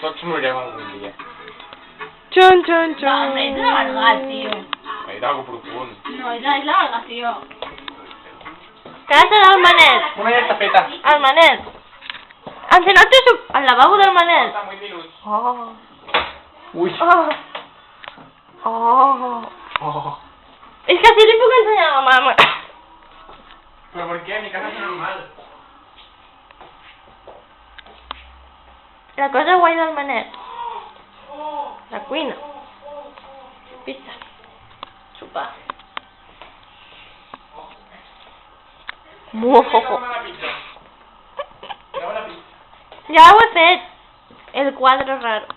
Tots morirem algun dia. Xon, xon, xon. No, és l'amargat, tio. És algo profund. No, és l'amargat, tio. Casa del Manel. Una ja està feta. El Manel. Encén el lavabo del Manel. Falta 8 minuts. Oh. Ui. Oh. Oh. Oh. És que si li puc ensenyar a la mama. Però per què? Mi casa és normal. La cosa guai del Manel. La cuina. Pizza. Sopar. Muohoho. Ja ho he fet. El quadre raro.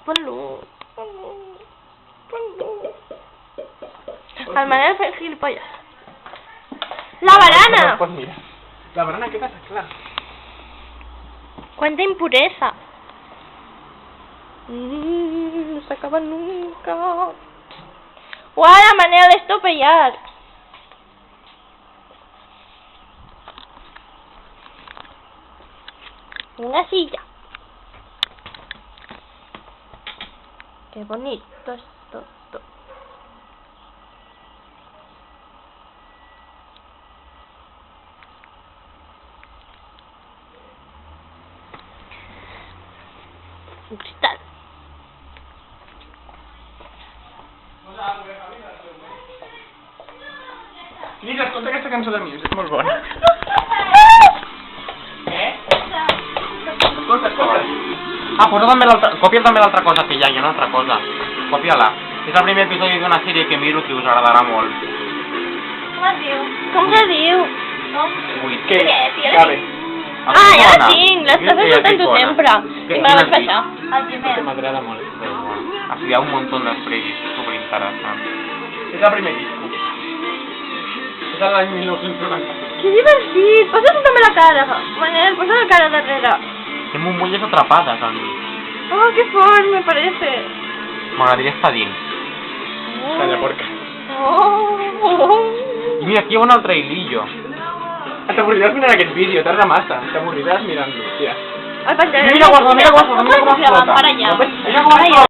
Ponlo. Ponlo. Ponlo. El Manel fa el gilipollas. La barana! Pues mira. La barana, què passa? Clar. Cuánta impureza. No se acaba nunca. ¡Guau, Manel, esto pellar! Una silla. Qué bonito esto. Un cristal. Lisa, escolta aquesta cançó de Muse, és molt bona. Què? Escolta, escolta. Ah, posa també l'altra... Copia també l'altra cosa que hi ha una altra cosa. Copia-la. És el primer episodi d'una sèrie que miro que us agradarà molt. Com es diu? Com se diu? Ui, Què? Gabe. Ah, ja la tinc! L'estàs escoltant tu sempre. I me la vaig baixar. El primer. Que m'agrada molt. Así hi ha un montón de previs superinteressants. És el primer disco. És l'any 1990. Que divertit! Posa't també la cara. Manel, posa la cara darrere. Té bombolles atrapades al mig. Oh, qué fort, me parece. M'agradaria estar dins. Calla, porca. Oh. I mira, aquí hi ha un altre hilillo. T'avorriràs mirant aquest vídeo, tarda massa. T'avorriràs mirant-lo, hòstia. El pantaló. Mira, guarda, mira, guarda, mira, Para allá. Mira, guarda.